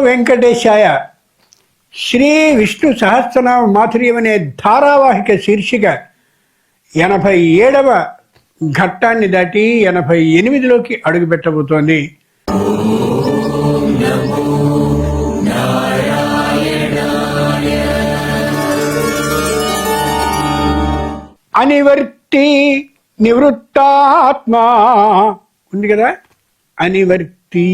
వెంకటేశాయ. శ్రీ విష్ణు సహస్రనామ మాధుర్యం అనే ధారావాహిక శీర్షిక 87వ ఘట్టాన్ని దాటి 88లోకి అడుగుపెట్టబోతోంది. అనివర్తి నివృత్తాత్మ ఉంది కదా. అనివర్తి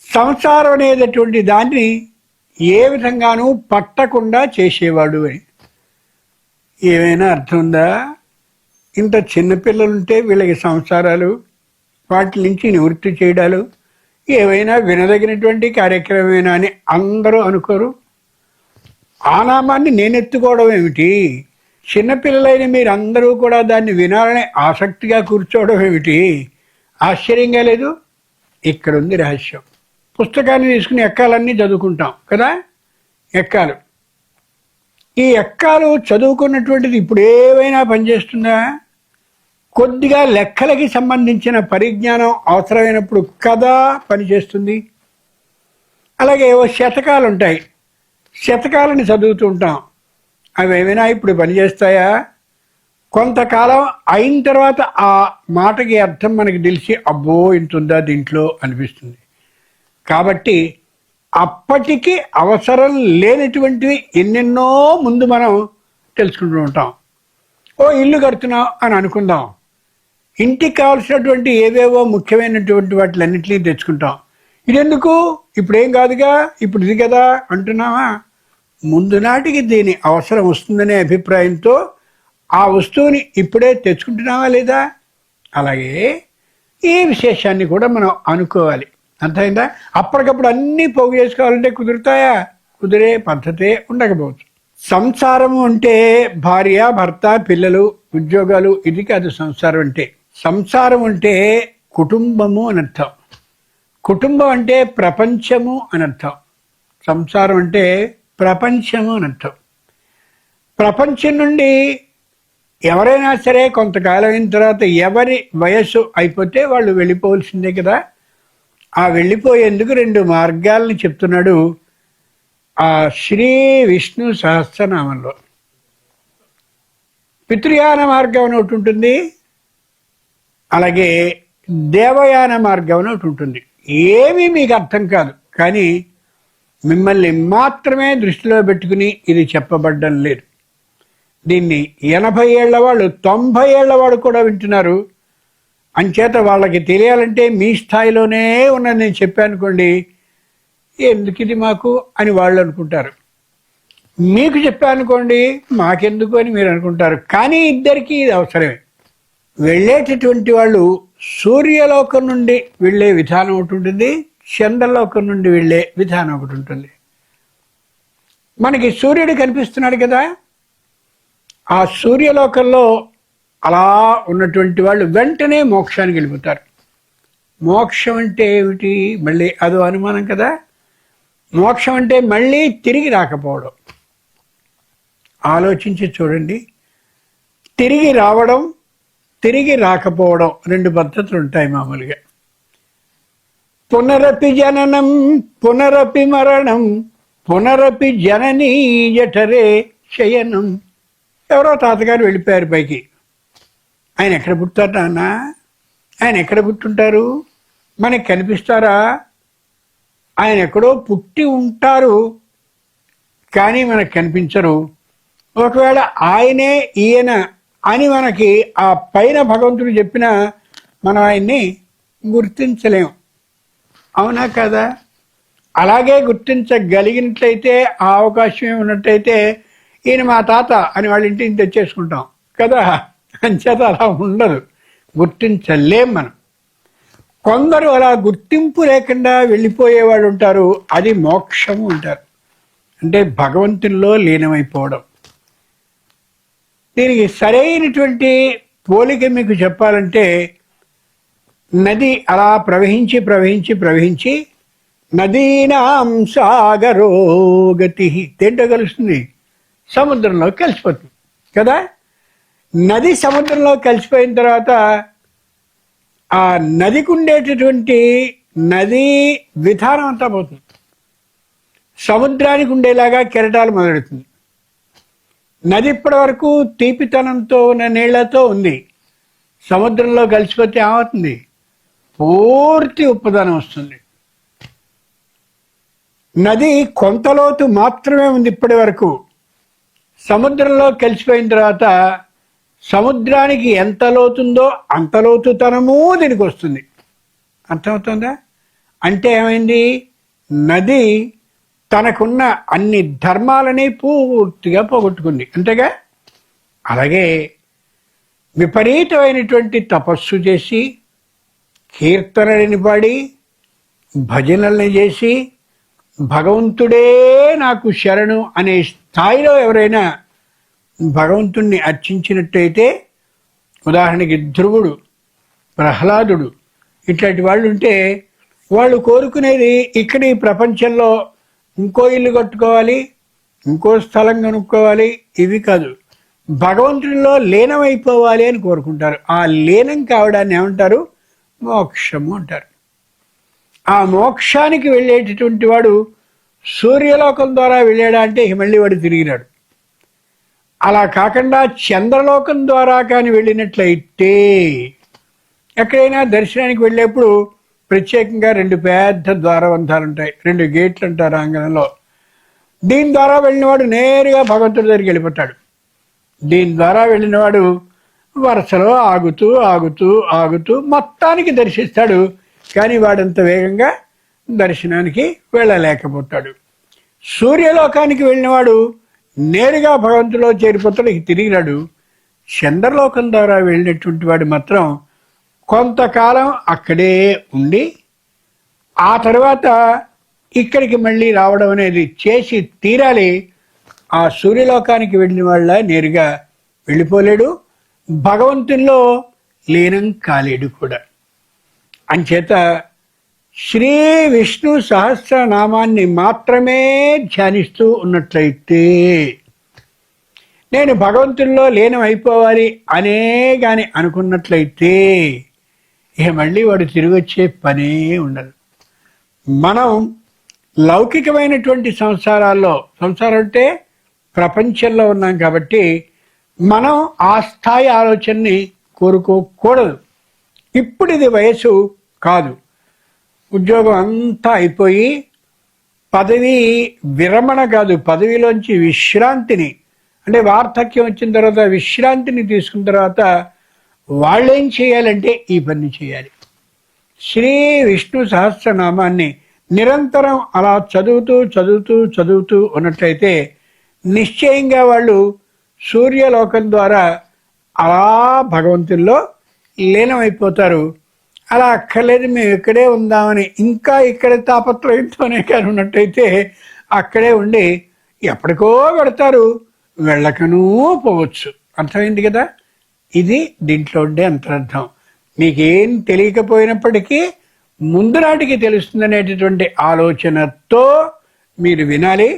సంసారం అనేటటువంటి దాన్ని ఏ విధంగానూ పట్టకుండా చేసేవాడు అని. ఏమైనా అర్థం ఉందా? ఇంత చిన్నపిల్లలుంటే వీళ్ళకి సంసారాలు, వాటి నుంచి నివృత్తి చేయడాలు ఏవైనా వినదగినటువంటి కార్యక్రమమేనా అని అందరూ అనుకోరు. ఆ నామాన్ని నేనెత్తుకోవడం ఏమిటి? చిన్నపిల్లలైన మీరందరూ కూడా దాన్ని వినాలని ఆసక్తిగా కూర్చోవడం ఏమిటి? ఆశ్చర్యంగా లేదు? ఇక్కడుంది రహస్యం. పుస్తకాన్ని తీసుకుని ఎక్కాలన్నీ చదువుకుంటాం కదా. ఎక్కాలు, ఈ ఎక్కాలు చదువుకున్నటువంటిది ఇప్పుడు ఏవైనా పనిచేస్తుందా? కొద్దిగా లెక్కలకి సంబంధించిన పరిజ్ఞానం అవసరమైనప్పుడు కదా పనిచేస్తుంది. అలాగే ఏవో శతకాలు ఉంటాయి, శతకాలని చదువుతూ ఉంటాం. అవి ఏమైనా ఇప్పుడు పనిచేస్తాయా? కొంతకాలం అయిన తర్వాత ఆ మాటకి అర్థం మనకి తెలిసి అబ్బో ఇంతుందా దీంట్లో అనిపిస్తుంది. కాబట్టి అప్పటికి అవసరం లేనటువంటివి ఎన్నెన్నో ముందు మనం తెలుసుకుంటూ ఉంటాం. ఓ ఇల్లు కడుతున్నాం అని అనుకుందాం, ఇంటికి కావాల్సినటువంటి ఏవేవో ముఖ్యమైనటువంటి వాటిలన్నింటినీ తెచ్చుకుంటాం. ఇదెందుకు, ఇప్పుడేం కాదుగా, ఇప్పుడు ఇది కదా అంటున్నావా? ముందు నాటికి దీని అవసరం వస్తుందనే అభిప్రాయంతో ఆ వస్తువుని ఇప్పుడే తెచ్చుకుంటున్నావా లేదా? అలాగే ఈ విశేషాన్ని కూడా మనం అనుకోవాలి. అర్థమైందా? అప్పటికప్పుడు అన్నీ పోగు చేసుకోవాలంటే కుదురుతాయా? కుదిరే పద్ధతే ఉండకపోవచ్చు. సంసారము అంటే భార్య, భర్త, పిల్లలు, ఉద్యోగాలు, ఇది కాదు సంసారం అంటే. సంసారం అంటే కుటుంబము అని అర్థం. కుటుంబం అంటే ప్రపంచము అని అర్థం. సంసారం అంటే ప్రపంచము అని అర్థం. ప్రపంచం నుండి ఎవరైనా సరే కొంతకాలం అయిన తర్వాత ఎవరి వయస్సు అయిపోతే వాళ్ళు వెళ్ళిపోవలసిందే కదా. ఆ వెళ్ళిపోయేందుకు 2 మార్గాల్ని చెప్తున్నాడు ఆ శ్రీ విష్ణు సహస్రనామంలో. పితృయాన మార్గం అని ఒకటి ఉంటుంది, అలాగే దేవయాన మార్గం అని ఒకటి ఉంటుంది. ఏమీ మీకు అర్థం కాదు, కానీ మిమ్మల్ని మాత్రమే దృష్టిలో పెట్టుకుని ఇది చెప్పబడ్డం లేదు. దీన్ని 80 ఏళ్ల వాళ్ళు, 90 ఏళ్ల వాళ్ళు కూడా వింటున్నారు. అంచేత వాళ్ళకి తెలియాలంటే మీ స్థాయిలోనే ఉన్నది నేను చెప్పానుకోండి, ఎందుకు ఇది మాకు అని వాళ్ళు అనుకుంటారు. మీకు చెప్పానుకోండి, మాకెందుకు అని మీరు అనుకుంటారు. కానీ ఇద్దరికీ ఇది అవసరమే. వెళ్ళేటటువంటి వాళ్ళు సూర్యలోకం నుండి వెళ్ళే విధానం ఒకటి ఉంటుంది, చంద్రలోకం నుండి వెళ్ళే విధానం ఒకటి ఉంటుంది. మనకి సూర్యుడు కనిపిస్తున్నాడు కదా, ఆ సూర్యలోకంలో అలా ఉన్నటువంటి వాళ్ళు వెంటనే మోక్షానికి వెళ్ళిపోతారు. మోక్షం అంటే ఏమిటి? మళ్ళీ అదో అనుమానం కదా. మోక్షం అంటే మళ్ళీ తిరిగి రాకపోవడం. ఆలోచించి చూడండి, తిరిగి రావడం, తిరిగి రాకపోవడం 2 పద్ధతులు ఉంటాయి మామూలుగా. పునరపి జననం పునరపి మరణం పునరపి జననీ జఠరే శయనం. ఎవరో తాతగారు వెళ్ళిపోయారు పైకి. ఆయన ఎక్కడ పుట్టారు నాన్న? ఆయన ఎక్కడ పుట్టుంటారు? మనకి కనిపిస్తారా? ఆయన ఎక్కడో పుట్టి ఉంటారు, కానీ మనకు కనిపించరు. ఒకవేళ ఆయనే ఈయన అని మనకి ఆ పైన భగవంతుడు చెప్పినా మనం ఆయన్ని గుర్తించలేం. అవునా కదా? అలాగే గుర్తించగలిగినట్లయితే, ఆ అవకాశం ఉన్నట్టయితే ఈయన మా తాత అని వాళ్ళ ఇంటిని తెచ్చేసుకుంటాం కదా. అంచేత అలా ఉండదు, గుర్తించలేం మనం. కొందరు అలా గుర్తింపు లేకుండా వెళ్ళిపోయేవాడు ఉంటారు, అది మోక్షము అంటారు. అంటే భగవంతునిలో లీనమైపోవడం. దీనికి సరైనటువంటి పోలిక మీకు చెప్పాలంటే, నది అలా ప్రవహించి ప్రవహించి ప్రవహించి నదీనాం సాగరో గతి, దేంటో కలుస్తుంది? సముద్రంలో కలిసిపోతుంది కదా. నది సముద్రంలో కలిసిపోయిన తర్వాత ఆ నదికి ఉండేటటువంటి నదీ విధానం అంతా పోతుంది. సముద్రానికి ఉండేలాగా కెరటాలు మొదలెడుతుంది. నది ఇప్పటి వరకు తీపితనంతో ఉన్న నీళ్లతో ఉంది. సముద్రంలో కలిసిపోతే ఏమవుతుంది? పూర్తి ఉప్పుదనం వస్తుంది. నది కొంత లోతు మాత్రమే ఉంది ఇప్పటి వరకు. సముద్రంలో కలిసిపోయిన తర్వాత సముద్రానికి ఎంత లోతుందో అంత లోతుతనము దీనికి వస్తుంది. అర్థమవుతుందా? అంటే ఏమైంది? నది తనకున్న అన్ని ధర్మాలని పూర్తిగా పోగొట్టుకుంది, అంతేగా. అలాగే విపరీతమైనటువంటి తపస్సు చేసి, కీర్తనలని పాడి, భజనల్ని చేసి, భగవంతుడే నాకు శరణు అనే స్థాయిలో ఎవరైనా భగవంతుణ్ణి అర్చించినట్టయితే, ఉదాహరణకి ధ్రువుడు, ప్రహ్లాదుడు ఇట్లాంటి వాళ్ళు ఉంటే, వాళ్ళు కోరుకునేది ఇక్కడ ఈ ప్రపంచంలో ఇంకో ఇల్లు కట్టుకోవాలి, ఇంకో స్థలం కొనుక్కోవాలి, ఇవి కాదు. భగవంతుడిలో లీనమైపోవాలి అని కోరుకుంటారు. ఆ లీనం కావడాన్ని ఏమంటారు? మోక్షము అంటారు. ఆ మోక్షానికి వెళ్ళేటటువంటి వాడు సూర్యలోకం ద్వారా వెళ్ళాడా అంటే మళ్ళీ వాడు తిరిగినాడు. అలా కాకుండా చంద్రలోకం ద్వారా కానీ వెళ్ళినట్లయితే, ఎక్కడైనా దర్శనానికి వెళ్ళేప్పుడు ప్రత్యేకంగా 2 పెద్ద ద్వారబంధాలు ఉంటాయి, 2 గేట్లు అంటారు ఆంగ్లంలో. దీని ద్వారా వెళ్ళినవాడు నేరుగా భగవంతుడి దగ్గరికి వెళ్ళిపోతాడు. దీని ద్వారా వెళ్ళినవాడు వరుసలో ఆగుతూ ఆగుతూ ఆగుతూ మొత్తానికి దర్శిస్తాడు, కానీ వాడంత వేగంగా దర్శనానికి వెళ్ళలేకపోతాడు. సూర్యలోకానికి వెళ్ళినవాడు నేరుగా భగవంతుడిలో చేరిపోతాడు, తిరిగినాడు. చంద్రలోకం ద్వారా వెళ్ళినటువంటి వాడు మాత్రం కొంతకాలం అక్కడే ఉండి ఆ తర్వాత ఇక్కడికి మళ్ళీ రావడం అనేది చేసి తీరాలి. ఆ సూర్యలోకానికి వెళ్ళిన వాళ్ళ నేరుగా వెళ్ళిపోలేడు, భగవంతునిలో లీనం కాలేడు కూడా. అంచేత శ్రీ విష్ణు సహస్రనామాన్ని మాత్రమే ధ్యానిస్తూ ఉన్నట్లయితే, నేను భగవంతుల్లో లీనం అయిపోవాలి అనే కానీ అనుకున్నట్లయితే ఇక మళ్ళీ వాడు తిరిగి వచ్చే పనే ఉండదు. మనం లౌకికమైనటువంటి సంసారం అంటే ప్రపంచంలో ఉన్నాం కాబట్టి మనం ఆ స్థాయి ఆలోచనని కోరుకోకూడదు. ఇప్పుడు ఇది వయసు కాదు. ఉద్యోగం అంతా అయిపోయి పదవి విరమణ కాదు, పదవిలోంచి విశ్రాంతిని, అంటే వార్ధక్యం వచ్చిన తర్వాత విశ్రాంతిని తీసుకున్న తర్వాత వాళ్ళేం చేయాలంటే ఈ పని చేయాలి. శ్రీ విష్ణు సహస్రనామాన్ని నిరంతరం అలా చదువుతూ చదువుతూ చదువుతూ ఉన్నట్లయితే నిశ్చయంగా వాళ్ళు సూర్యలోకం ద్వారా అలా భగవంతుల్లో లీనమైపోతారు. అలా అక్కర్లేదు మేము ఇక్కడే ఉందామని ఇంకా ఇక్కడ తాపత్రయంతోనే కానీ ఉన్నట్టయితే అక్కడే ఉండి ఎప్పటికో పెడతారు, వెళ్ళకనూ పోవచ్చు. అర్థమైంది కదా? ఇది దీంట్లో ఉండే అంతరార్థం. మీకేం తెలియకపోయినప్పటికీ ముందు నాటికి తెలుస్తుందనేటటువంటి ఆలోచనతో మీరు వినాలి.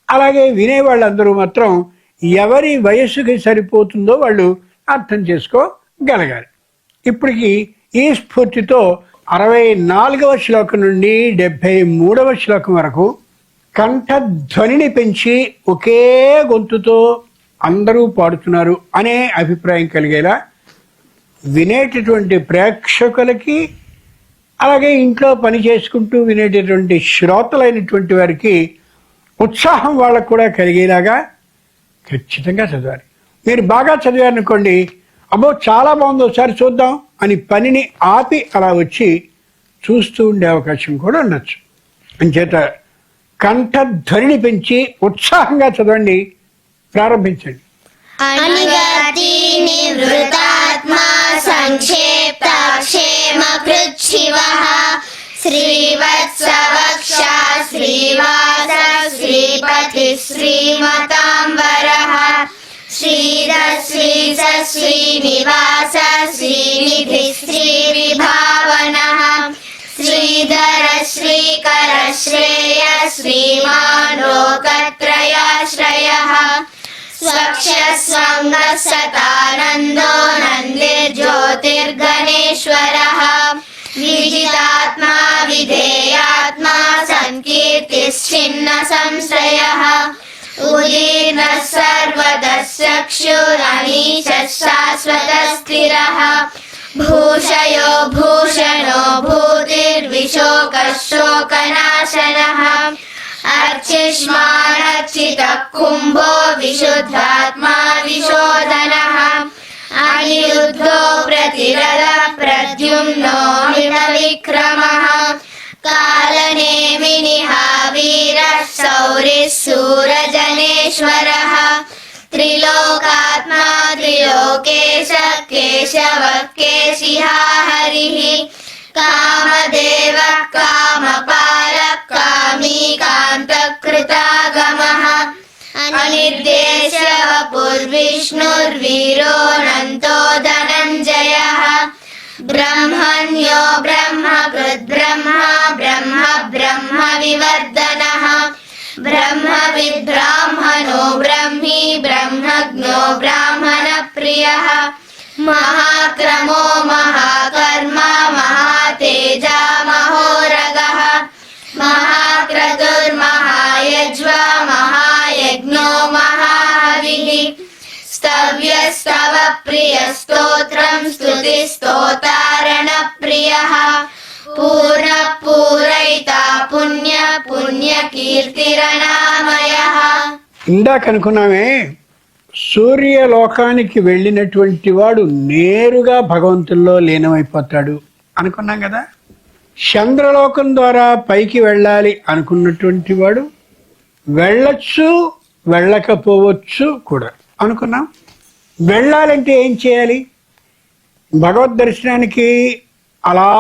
అలాగే వినే వాళ్ళందరూ మాత్రం ఎవరి వయస్సుకి సరిపోతుందో వాళ్ళు అర్థం చేసుకోగలగాలి. ఇప్పటికి ఈ స్ఫూర్తితో 64వ శ్లోకం నుండి 73వ శ్లోకం వరకు కంఠధ్వనిని పెంచి ఒకే గొంతుతో అందరూ పాడుతున్నారు అనే అభిప్రాయం కలిగేలా వినేటటువంటి ప్రేక్షకులకి, అలాగే ఇంట్లో పని చేసుకుంటూ వినేటటువంటి శ్రోతలైనటువంటి వారికి ఉత్సాహం వాళ్ళకు కూడా కలిగేలాగా ఖచ్చితంగా చదవాలి. మీరు బాగా చదివారనుకోండి, అబ్బో చాలా బాగుంది ఒకసారి చూద్దాం అని పనిని ఆపి అలా వచ్చి చూస్తూ ఉండే అవకాశం కూడా ఉండొచ్చు. అంచేత కంఠధ్వనిని పెంచి ఉత్సాహంగా చదవండి, ప్రారంభించండి. అనిగతి నివృతాత్మా సంక్షేప్తాక్షేమ కృచ్ఛివః శ్రీవత్సవక్షా శ్రీవాస శ్రీపతి శ్రీమతాంబరః శ్రీధశ్రీస శ్రీనివాస శ్రీనిధి శ్రీవిభావనః శ్రీధర శ్రీకర శ్రేయ శ్రీమాన్ లోకత్రయాశ్రయః స్వక్షస్వంగసతానందో నందిర్జ్యోతిర్గణేశ్వరః విజితాత్మా విధేయాత్మా సంకీర్తిశ్చిన్న न संशयः उदीर्णः सर्वतः चक्षुरनीशः शाश्वतः स्थिरः भूषयो भूषणो भूतिर्विशोकः शोकनाशनः अर्चिष्मानर्चितः कुम्भो विशुद्धात्मा विशोधनः अनिरुद्धो प्रतिरथः प्रद्युम्नो हिमविक्रमः कालनेमिनिः वीरः शौरिः शूरजनेश्वरः त्रिलोकात्मा त्रिलोकेशः केशवः केशिहा हरिः कामदेवः कामपालः कामी कान्तकृतागमः अनिर्देश्य वपुर्विष्णुर्वीरोऽनन्तो धनञ्जयः ब्रह्मण्यो ब्रह्मकृद्ब्रह्मा ब्रह्म ब्रह्म विवर्धनः ब्रह्मविद्ब्राह्मणो ब्रह्मी ब्रह्मज्ञो ब्राह्मणप्रियः महाक्रमो महाकर्मा महातेजा महोरगः महाक्रतुर्महायज्वा महायज्ञो महाहविः स्तव्यस्तव प्रियस्तोत्रं स्तुतिस्तोतारणप्रियः पूर्णपूरयिता पुण्य पुण्यकीर्तिरनामयः. ఇందాక అనుకున్నామే సూర్యలోకానికి వెళ్ళినటువంటి వాడు నేరుగా భగవంతుల్లో లీనమైపోతాడు అనుకున్నాం కదా. చంద్రలోకం ద్వారా పైకి వెళ్ళాలి అనుకున్నటువంటి వాడు వెళ్ళొచ్చు వెళ్ళకపోవచ్చు కూడా అనుకున్నాం. వెళ్ళాలంటే ఏం చేయాలి? భగవద్ దర్శనానికి అలా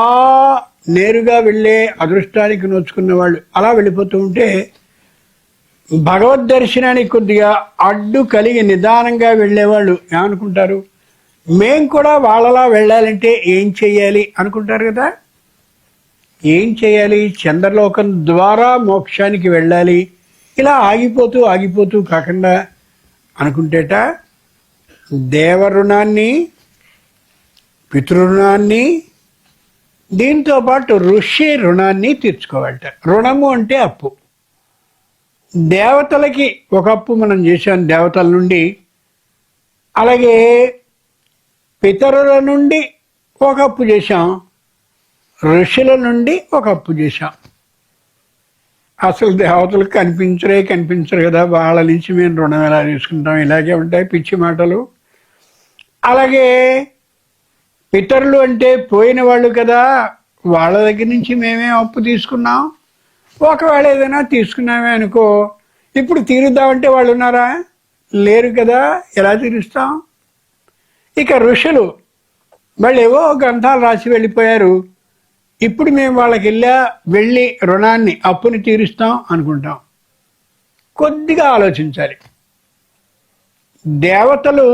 నేరుగా వెళ్ళే అదృష్టానికి నోచుకున్న వాళ్ళు అలా వెళ్ళిపోతూ ఉంటే భగవద్ దర్శనానికి కొద్దిగా అడ్డు కలిగి నిదానంగా వెళ్ళేవాళ్ళు ఏమనుకుంటారు? మేం కూడా వాళ్ళలా వెళ్ళాలంటే ఏం చెయ్యాలి అనుకుంటారు కదా. ఏం చేయాలి? చంద్రలోకం ద్వారా మోక్షానికి వెళ్ళాలి, ఇలా ఆగిపోతూ ఆగిపోతూ కాకుండా అనుకుంటేట దేవరుణాన్ని పితృరుణాన్ని దీంతో పాటు ఋషి రుణాన్ని తీర్చుకోవాలట. రుణము అంటే అప్పు. దేవతలకి ఒక అప్పు మనం చేశాం దేవతల నుండి, అలాగే పితరుల నుండి ఒక అప్పు చేశాం, ఋషుల నుండి ఒక అప్పు చేశాం. అసలు దేవతలకు కనిపించరు కదా, వాళ్ళ నుంచి మేము రుణం ఎలా తీసుకుంటాం, ఇలాగే ఉంటాయి పిచ్చి మాటలు. అలాగే పితరులు అంటే పోయిన వాళ్ళు కదా, వాళ్ళ దగ్గర నుంచి మేమే అప్పు తీసుకున్నాం. ఒకవేళ ఏదైనా తీసుకున్నామే అనుకో, ఇప్పుడు తీరుద్దామంటే వాళ్ళు ఉన్నారా? లేరు కదా, ఎలా తీరుస్తాం? ఇక ఋషులు వాళ్ళు ఏవో గ్రంథాలు రాసి వెళ్ళిపోయారు, ఇప్పుడు మేము వాళ్ళకి వెళ్ళి రుణాన్ని అప్పుని తీరుస్తాం అనుకుంటాం. కొద్దిగా ఆలోచించాలి. దేవతలు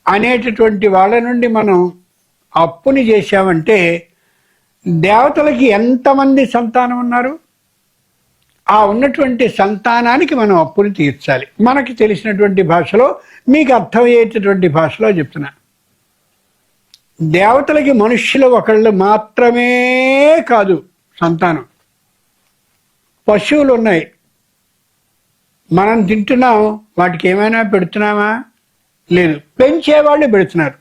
అనేటటువంటి వాళ్ళ నుండి మనం అప్పుని చేశామంటే దేవతలకి ఎంతమంది సంతానం ఉన్నారు? ఆ ఉన్నటువంటి సంతానానికి మనం అప్పుని తీర్చాలి. మనకి తెలిసినటువంటి భాషలో, మీకు అర్థమయ్యేటటువంటి భాషలో చెప్తున్నా. దేవతలకి మనుష్యులు ఒకళ్ళు మాత్రమే కాదు సంతానం. పశువులు ఉన్నాయి, మనం తింటున్నాం, వాటికి ఏమైనా పెడుతున్నామా? లేదు, పెంచేవాళ్ళు పెడుతున్నారు.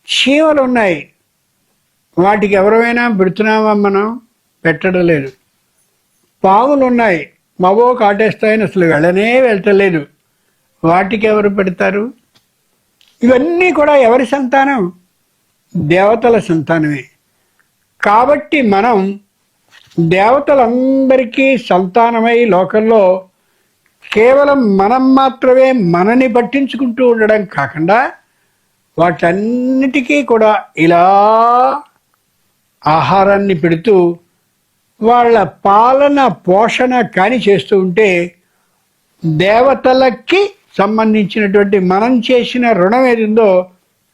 చీమలు ఉన్నాయి, వాటికి ఎవరైనా పెడుతున్నామా? మనం పెట్టడం లేదు. పాములు ఉన్నాయి, మవో కాటేస్తాయని అసలు వెళ్తలేదు, వాటికి ఎవరు పెడతారు? ఇవన్నీ కూడా ఎవరి సంతానం? దేవతల సంతానమే. కాబట్టి మనం దేవతలందరికీ సంతానమై లోకంలో కేవలం మనం మాత్రమే మనని పట్టించుకుంటూ ఉండడం కాకుండా వాటన్నిటికీ కూడా ఇలా ఆహారాన్ని పెడుతూ వాళ్ళ పాలన పోషణ కాని చేస్తూ ఉంటే దేవతలకి సంబంధించినటువంటి మనం చేసిన రుణం ఏది ఉందో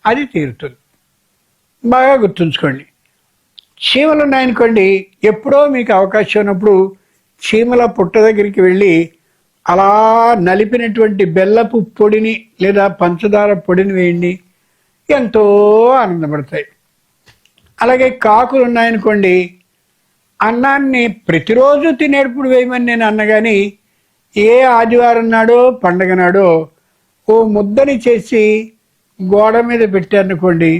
అది తీరుతుంది. బాగా గుర్తుంచుకోండి. చీమలు ఉన్నాయనుకోండి, ఎప్పుడో మీకు అవకాశం ఉన్నప్పుడు చీమల పుట్ట దగ్గరికి వెళ్ళి అలా నలిపినటువంటి బెల్లపు పొడిని లేదా పంచదార పొడిని వేయండి, ఎంతో ఆనందపడతాయి. అలాగే కాకులు ఉన్నాయనుకోండి, అన్నాన్ని ప్రతిరోజు తినేటప్పుడు వేయమని నేను అన్నగాని ఏ ఆదివారం నాడో పండగ నాడో ఓ ముద్దని చేసి గోడ మీద పెట్టారనుకోండి,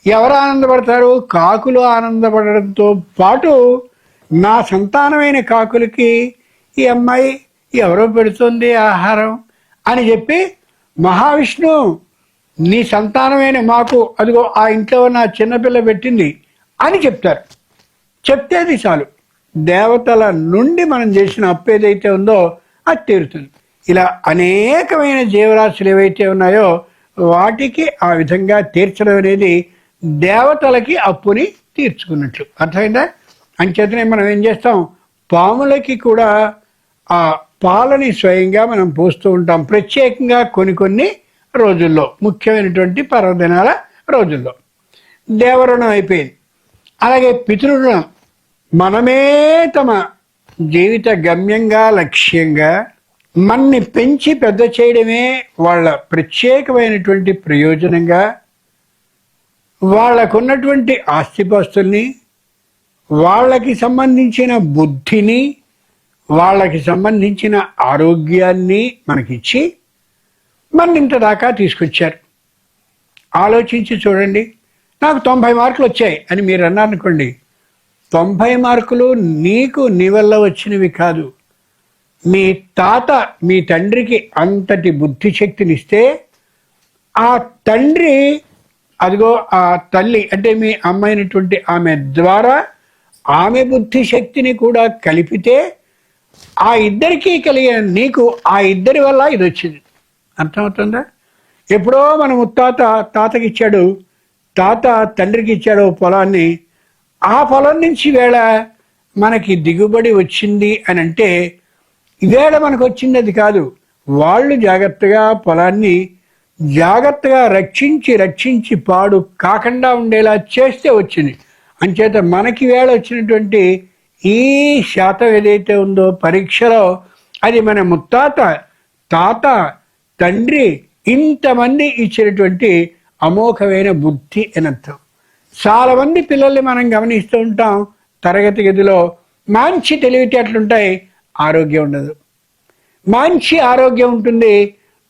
ఎవరు ఆనందపడతారు? కాకులు ఆనందపడడంతో పాటు నా సంతానమైన కాకులకి ఈ అమ్మాయి ఎవరో పెడుతుంది ఆహారం అని చెప్పి మహావిష్ణు నీ సంతానమైన మాకు అదిగో ఆ ఇంట్లో ఉన్న చిన్నపిల్ల పెట్టింది అని చెప్తారు. చెప్తేది చాలు, దేవతల నుండి మనం చేసిన అప్పు ఏదైతే ఉందో అది తీరుతుంది. ఇలా అనేకమైన జీవరాశులు ఏవైతే ఉన్నాయో వాటికి ఆ విధంగా తీర్చడం అనేది దేవతలకి అప్పుని తీర్చుకున్నట్లు. అర్థమైందా? అంచేతనే మనం ఏం చేస్తాం, పాములకి కూడా ఆ పాలని స్వయంగా మనం పోస్తూ ఉంటాం, ప్రత్యేకంగా కొన్ని రోజుల్లో, ముఖ్యమైనటువంటి పర్వదినాల రోజుల్లో. దేవరుణం అయిపోయింది. అలాగే పితృరుణం, మనమే తమ జీవిత గమ్యంగా లక్ష్యంగా మన్ని పెంచి పెద్ద చేయడమే వాళ్ళ ప్రత్యేకమైనటువంటి ప్రయోజనంగా వాళ్ళకున్నటువంటి ఆస్తిపాస్తుల్ని, వాళ్ళకి సంబంధించిన బుద్ధిని, వాళ్ళకి సంబంధించిన ఆరోగ్యాన్ని మనకిచ్చి మన్నింత దాకా తీసుకొచ్చారు. ఆలోచించి చూడండి, నాకు 90 మార్కులు వచ్చాయి అని మీరు అన్నారనుకోండి, 90 మార్కులు నీకు నీ వల్ల వచ్చినవి కాదు. మీ తాత మీ తండ్రికి అంతటి బుద్ధి శక్తినిస్తే ఆ తండ్రి అదిగో ఆ తల్లి అంటే మీ అమ్మైనటువంటి ఆమె ద్వారా ఆమె బుద్ధి శక్తిని కూడా కలిపితే ఆ ఇద్దరికీ కలిగిన నీకు ఆ ఇద్దరి వల్ల ఇది వచ్చింది. అర్థమవుతుందా? ఎప్పుడో మన ముత్తాత తాతకి ఇచ్చాడు, తాత తండ్రికి ఇచ్చాడు పొలాన్ని, ఆ పొలం నుంచి వేళ మనకి దిగుబడి వచ్చింది అని అంటే ఇవేళ మనకు వచ్చింది అది కాదు. వాళ్ళు జాగ్రత్తగా పొలాన్ని జాగ్రత్తగా రక్షించి పాడు కాకుండా ఉండేలా చేస్తే వచ్చింది. అంచేత మనకి వేళ వచ్చినటువంటి ఈ శాతం ఏదైతే ఉందో పరీక్షలో అది మన ముత్తాత తాత తండ్రి ఇంతమంది ఇచ్చినటువంటి అమోఘమైన బుద్ధి అనర్థం. చాలా మంది పిల్లల్ని మనం గమనిస్తూ ఉంటాం, తరగతి గదిలో మంచి తెలివితేటలుంటాయి, ఆరోగ్యం ఉండదు. మంచి ఆరోగ్యం ఉంటుంది,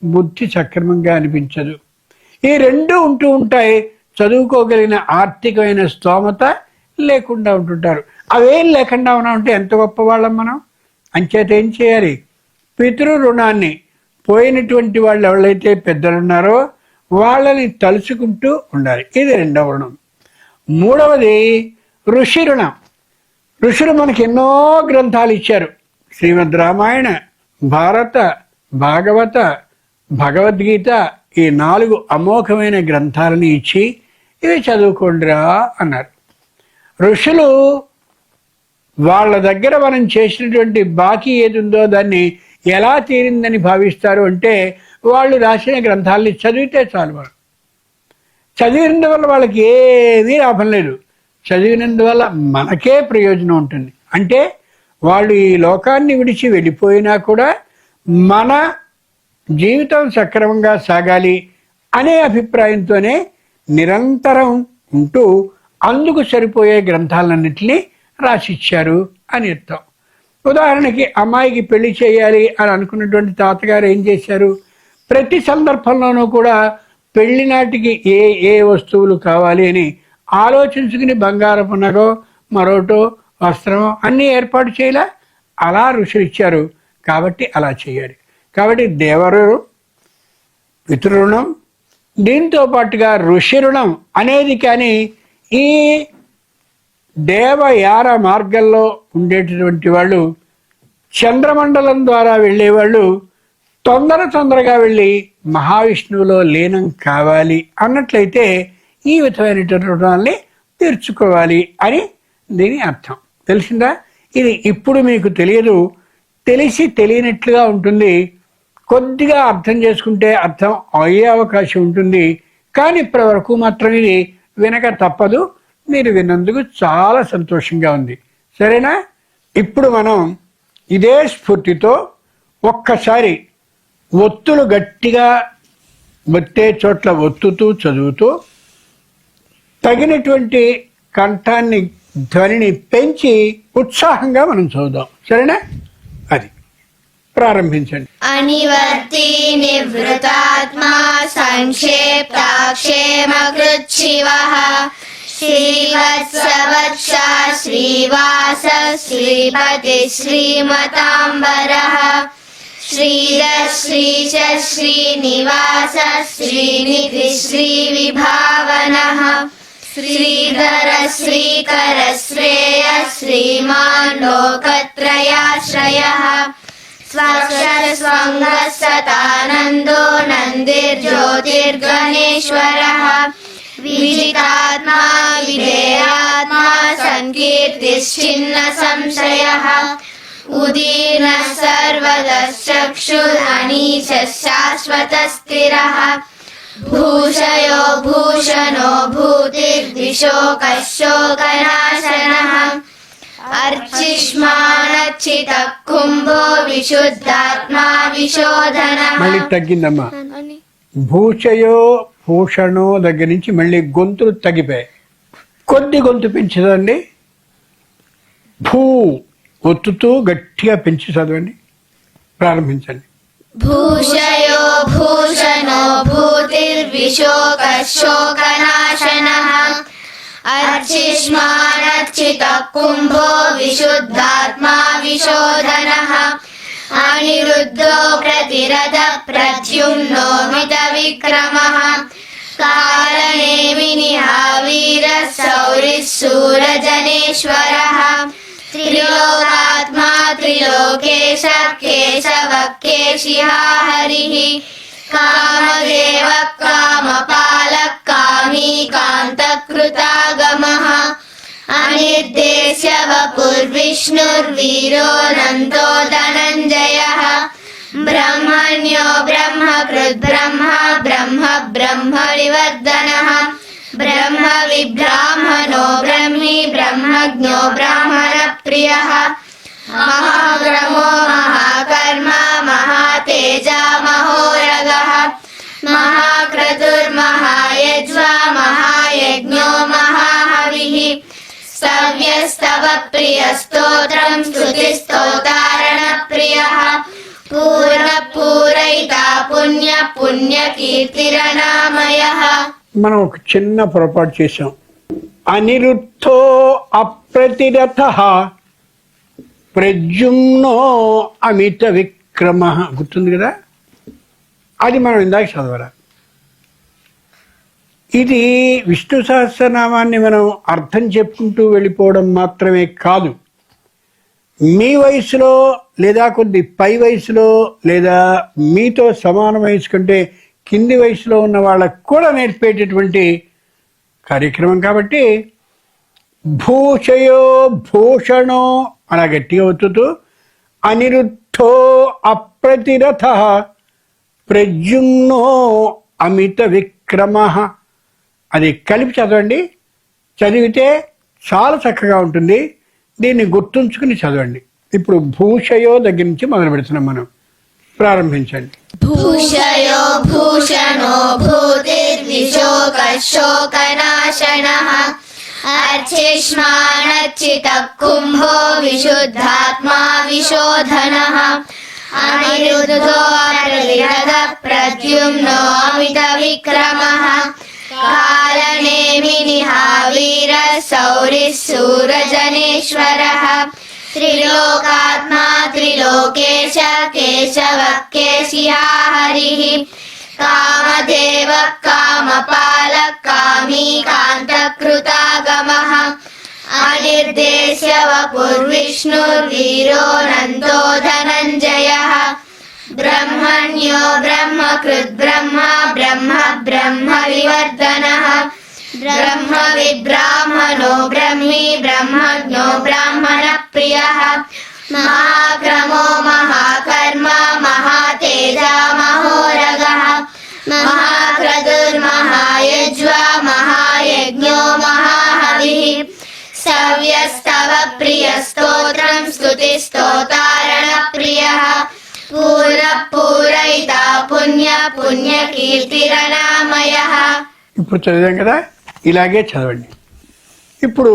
బుద్ధి సక్రమంగా అనిపించదు. ఈ రెండు ఉంటూ ఉంటాయి, చదువుకోగలిగిన ఆర్థికమైన స్తోమత లేకుండా ఉంటుంటారు. అవేం లేకుండా ఉంటే ఎంత గొప్పవాళ్ళం మనం. అంచేత ఏం చేయాలి? పితృ రుణాన్ని, పోయినటువంటి వాళ్ళు ఎవరైతే పెద్దలున్నారో వాళ్ళని తలుచుకుంటూ ఉండాలి. ఇది 2వ రుణం. 3వది ఋషి రుణం. ఋషులు మనకి ఎన్నో గ్రంథాలు ఇచ్చారు. శ్రీమద్ రామాయణ, భారత, భాగవత, భగవద్గీత, ఈ 4 అమోఘమైన గ్రంథాలని ఇచ్చి ఇవి చదువుకోండిరా అన్నారు. ఋషులు వాళ్ళ దగ్గర మనం చేసినటువంటి బాకీ ఏది ఉందో దాన్ని ఎలా తీరిందని భావిస్తారు అంటే వాళ్ళు రాసిన గ్రంథాలని చదివితే చాలు. వాళ్ళు చదివినందువల్ల వాళ్ళకి ఏమీ లాభం లేదు, చదివినందువల్ల మనకే ప్రయోజనం ఉంటుంది. అంటే వాళ్ళు ఈ లోకాన్ని విడిచి వెళ్ళిపోయినా కూడా మన జీవితం సక్రమంగా సాగాలి అనే అభిప్రాయంతోనే నిరంతరం ఉంటూ అందుకు సరిపోయే గ్రంథాలన్నింటినీ రాసిచ్చారు అని అర్థం. ఉదాహరణకి అమ్మాయికి పెళ్లి చేయాలి అని అనుకున్నటువంటి తాతగారు ఏం చేశారు? ప్రతి సందర్భంలోనూ కూడా పెళ్లి నాటికి ఏ ఏ వస్తువులు కావాలి అని ఆలోచించుకుని బంగారపు నగో మరోటో వస్త్రమో అన్నీ ఏర్పాటు చేయలే. అలా ఋషులు ఇచ్చారు కాబట్టి అలా చేయాలి. కాబట్టి దేవరు పితృరుణం, దీంతో పాటుగా ఋషి రుణం అనేది కానీ ఈ దేవయాన మార్గంలో ఉండేటటువంటి వాళ్ళు, చంద్రమండలం ద్వారా వెళ్ళేవాళ్ళు తొందరగా వెళ్ళి మహావిష్ణువులో లీనం కావాలి అన్నట్లయితే ఈ విధమైనటువంటి రుణాల్ని తీర్చుకోవాలి అని దీని అర్థం. తెలిసిందా? ఇది ఇప్పుడు మీకు తెలియదు, తెలిసి తెలియనట్లుగా ఉంటుంది. కొద్దిగా అర్థం చేసుకుంటే అర్థం అయ్యే అవకాశం ఉంటుంది. కానీ ఇప్పటి వరకు మాత్రం ఇది వినక తప్పదు. మీరు విన్నందుకు చాలా సంతోషంగా ఉంది. సరేనా? ఇప్పుడు మనం ఇదే స్ఫూర్తితో ఒక్కసారి ఒత్తులు గట్టిగా ఒత్తే చోట్ల ఒత్తుతూ చదువుతూ తగినటువంటి కంఠాన్ని ధ్వనిని పెంచి ఉత్సాహంగా మనం చదువుదాం. సరేనా? అది ప్రారంభించండి. అనివర్తి నివృతాత్మా సంక్షేప్తాక్షేమకృచ్చివః శ్రీవత్సవత్స శ్రీవాస శ్రీపతి శ్రీమతాంబరః శ్రీధర్ శ్రీశ శ్రీనివాస శ్రీనిధి శ్రీవిభావనః శ్రీధర శ్రీకర శ్రేయ శ్రీమాన్ లోకత్రయాశ్రయః స్వక్షరస్వంగసతానందో నందిర్జ్యోతిర్గణేశ్వరః విజితాత్మా విధేయాత్మా సంకీర్తిశ్చిన్న సంశయః ఉదీర్ణ సర్వదశ్చక్షురనీశ శాశ్వతస్థిరః భూషయో భూషణో భూతిర్ద్విశోకశోకనాశనః అర్చిష్మానచ్చిత కుంభో విశుద్ధాత్మా విశోధనః. మళ్ళీ తగ్గిందమ్మా. భూషయో భూషణో దగ్గర నుంచి మళ్ళీ గొంతులు తగ్గిపోయాయి. కొద్ది గొంతు పెంచుదండి. భూ ఒత్తుతూ గట్టిగా పెంచి చదవండి. ప్రారంభించండి. భూషయో భూషణో భూతిర్విశోకశోకనాశనః అర్చిష్మానచ్చిత కుంభో విశుద్ధాత్మా విశోధనః అనిరుద్ధో ప్రతిరథ ప్రద్యుమ్నో మిత విక్రమః కాలనేమినిః వీర శౌరిः శూరజనేశ్వరः త్రిలోకాత్మా త్రిలోకేశ కేశవః కేశిః హరిః కామదేవః కామపాలః కామీ కాంతకృతాగమః అనిర్దేశ్య వపుర్విష్ణుర్వీరోऽనంతో ధనంజయः బ్రహ్మణ్యో బ్రహ్మకృద్ బ్రహ్మ బ్రహ్మ బ్రహ్మ వివర్ధనః బ్రహ్మ విబ్రాహ్మణో బ్రహ్మీ బ్రహ్మజ్ఞో బ్రాహ్మణ ప్రియః మహాగ్రమో మహాకర్మ మహాతేజ మహోరగః మహాక్రతుర్మహాయజ్వా మహాయజ్ఞో మహాహవిః సవ్యస్తవ ప్రియ స్తోత్రం స్తుతిస్తోతారణ ప్రియః పూర్ణ పూరయితా పుణ్య పుణ్యకీర్తిరనామయః. మనం ఒక చిన్న పొరపాటు చేసాం. అనిరుద్ధో అప్రతిరథః ప్రద్యుమ్నో అమిత విక్రమ. గుర్తుంది కదా? అది మనం ఇందాక చదవరా. ఇది విష్ణు సహస్రనామాన్ని మనం అర్థం చెప్పుకుంటూ వెళ్ళిపోవడం మాత్రమే కాదు, మీ వయసులో లేదా కొద్ది పై వయసులో లేదా మీతో సమాన వయసు కంటే కింది వయసులో ఉన్న వాళ్ళకు కూడా నేర్పేటటువంటి కార్యక్రమం. కాబట్టి భూషయో భూషణో అలా గట్టిగా ఒత్తుతూ అనిరుద్ధో అప్రతిరథః ప్రద్యుమ్నో అమిత విక్రమః అది కలిపి చదవండి. చదివితే చాలా చక్కగా ఉంటుంది. దీన్ని గుర్తుంచుకుని చదవండి. ఇప్పుడు భూషయో దగ్గర నుంచి మొదలు పెడుతున్నాం మనం. ప్రారంభించండి. భూషయో భూషణో భూతిర్విశోకశోకనాశనః అర్చిష్మానచ్చిత కుంభో విశుద్ధాత్మా విశోధనః అనిరుద్ధో ప్రతిరథ ప్రద్యుమ్నో అమిత విక్రమః కాలనేమినిః వీర శౌరిः శూరజనేశ్వరः త్రిలోకాత్మా త్రిలోకేశ కేశవః కేశిః హరిః కామదేవః కామపాలః కామీ కాంతకృతాగమః అనిర్దేశ్య వపుర్విష్ణుర్వీరోऽనంతో ధనంజయः బ్రహ్మణ్యో బ్రహ్మకృద్ బ్రహ్మ బ్రహ్మ బ్రహ్మ వివర్ధనః బ్రహ్మ విబ్రాహ్మణో బ్రహ్మీ బ్రహ్మజ్ఞో బ్రాహ్మణ ప్రియః మహాక్రమో మహాకర్మ మహాతేజ మహోరగః మహాక్రతుర్మహాయజ్వా మహాయజ్ఞో మహాహవిః సవ్యస్తవ ప్రియ స్తోత్రం స్తుతిస్తోతారణ ప్రియః పూర్ణ పూరయితా పుణ్య పుణ్యకీర్తిరనామయః. ఇప్పుడు చదివాం కదా, ఇలాగే చదవండి. ఇప్పుడు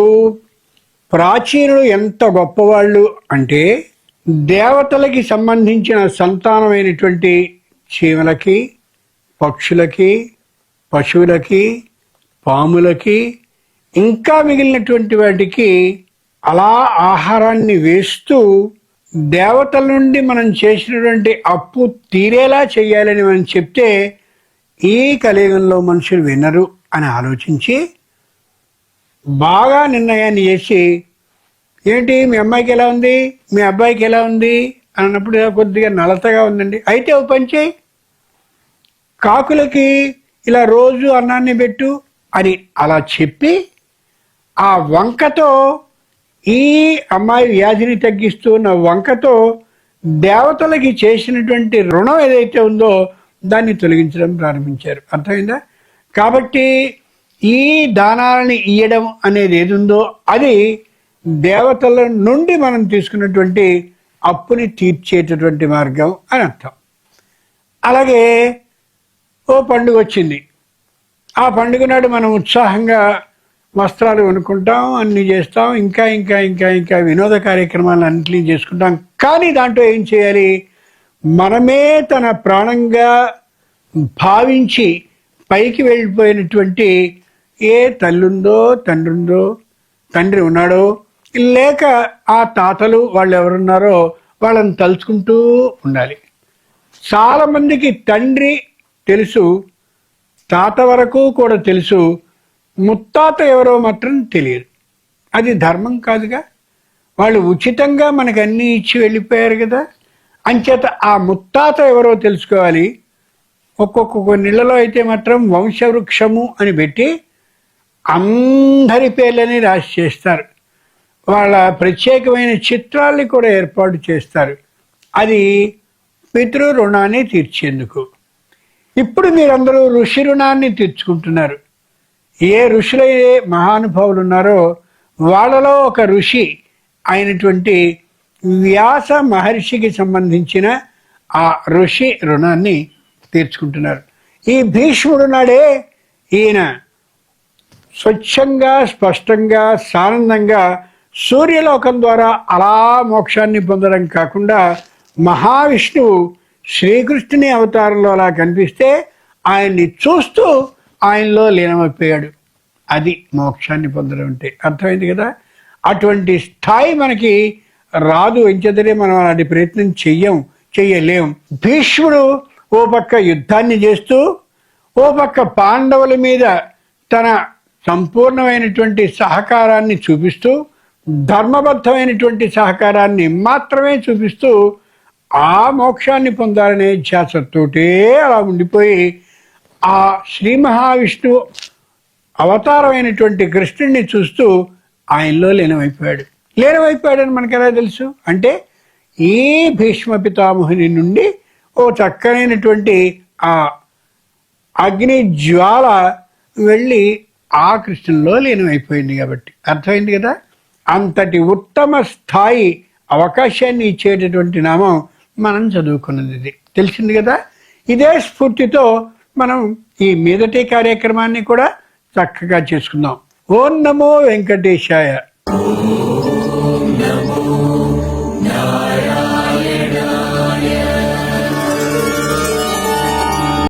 ప్రాచీనులు ఎంత గొప్పవాళ్ళు అంటే దేవతలకి సంబంధించిన సంతానమైనటువంటి చీమలకి, పక్షులకి, పశువులకి, పాములకి, ఇంకా మిగిలినటువంటి వాటికి అలా ఆహారాన్ని వేస్తూ దేవతల నుండి మనం చేసినటువంటి అప్పు తీరేలా చేయాలని మనం చెప్తే ఈ కలియుగంలో మనుషులు వినరు అని ఆలోచించి బాగా నిర్ణయాన్ని చేసి, ఏంటి మీ అమ్మాయికి ఎలా ఉంది, మీ అబ్బాయికి ఎలా ఉంది అన్నప్పుడు కొద్దిగా నలతగా ఉందండి, అయితే ఓ పని చేయి, కాకులకి ఇలా రోజు అన్నాన్ని పెట్టు అని అలా చెప్పి ఆ వంకతో ఈ అమ్మాయి వ్యాధిని తగ్గిస్తూ ఉన్న వంకతో దేవతలకి చేసినటువంటి రుణం ఏదైతే ఉందో దాన్ని తొలగించడం ప్రారంభించారు. అర్థమైందా? కాబట్టి ఈ దానాలని ఇయ్యడం అనేది ఏది ఉందో అది దేవతల నుండి మనం తీసుకున్నటువంటి అప్పుని తీర్చేటటువంటి మార్గం అని అర్థం. అలాగే ఓ పండుగ వచ్చింది. ఆ పండుగ నాడు మనం ఉత్సాహంగా వస్త్రాలు కొనుక్కుంటాం, అన్నీ చేస్తాం, ఇంకా ఇంకా ఇంకా ఇంకా వినోద కార్యక్రమాలు అన్నింటినీ చేసుకుంటాం. కానీ దాంట్లో ఏం చేయాలి? మనమే తన ప్రాణంగా భావించి పైకి వెళ్ళిపోయినటువంటి ఏ తల్లుందో, తండ్రి ఉన్నాడో, లేక ఆ తాతలు వాళ్ళు ఎవరున్నారో వాళ్ళని తలుచుకుంటూ ఉండాలి. చాలామందికి తండ్రి తెలుసు, తాత వరకు కూడా తెలుసు, ముత్తాత ఎవరో మాత్రం తెలియదు. అది ధర్మం కాదుగా. వాళ్ళు ఉచితంగా మనకు అన్నీ ఇచ్చి వెళ్ళిపోయారు కదా. అంచేత ఆ ముత్తాత ఎవరో తెలుసుకోవాలి. కొన్నిళ్ళలో అయితే మాత్రం వంశవృక్షము అని పెట్టి అందరి పేర్లని రాసి చేస్తారు. వాళ్ళ ప్రత్యేకమైన చిత్రాల్ని కూడా ఏర్పాటు చేస్తారు. అది పితృ రుణాన్ని తీర్చేందుకు. ఇప్పుడు మీరందరూ ఋషి రుణాన్ని తీర్చుకుంటున్నారు. ఏ ఋషులైతే మహానుభావులు ఉన్నారో వాళ్ళలో ఒక ఋషి అయినటువంటి వ్యాస మహర్షికి సంబంధించిన ఆ ఋషి రుణాన్ని తీర్చుకుంటున్నారు. ఈ భీష్ముడు నాడే ఈయన స్వచ్ఛంగా, స్పష్టంగా, సానందంగా సూర్యలోకం ద్వారా అలా మోక్షాన్ని పొందడం కాకుండా మహావిష్ణువు శ్రీకృష్ణుని అవతారంలో అలా కనిపిస్తే ఆయన్ని చూస్తూ ఆయనలో లీనమైపోయాడు. అది మోక్షాన్ని పొందడం అంటే. అర్థమైంది కదా. అటువంటి స్థాయి మనకి రాదు. ఎంచేతనే మనం అలాంటి ప్రయత్నం చెయ్యలేం. భీష్ముడు ఓ పక్క యుద్ధాన్ని చేస్తూ, ఓ పక్క పాండవుల మీద తన సంపూర్ణమైనటువంటి సహకారాన్ని చూపిస్తూ, ధర్మబద్ధమైనటువంటి సహకారాన్ని మాత్రమే చూపిస్తూ ఆ మోక్షాన్ని పొందాలనే ధ్యాసతోటే అలా ఉండిపోయి ఆ శ్రీ మహావిష్ణువు అవతారమైనటువంటి కృష్ణుడిని చూస్తూ ఆయనలో లీనమైపోయాడని మనకు ఎలా తెలుసు అంటే ఈ భీష్మ పితామహుని నుండి ఓ చక్కనైనటువంటి ఆ అగ్ని జ్వాల వెళ్ళి ఆ కృష్ణుల్లో లీనమైపోయింది కాబట్టి. అర్థమైంది కదా. అంతటి ఉత్తమ స్థాయి అవకాశాన్ని ఇచ్చేటటువంటి నామం మనం చదువుకున్నది. ఇది తెలిసింది కదా. ఇదే స్ఫూర్తితో మనం ఈ మీదటి కార్యక్రమాన్ని కూడా చక్కగా చేసుకుందాం. ఓం నమో వెంకటేశాయ.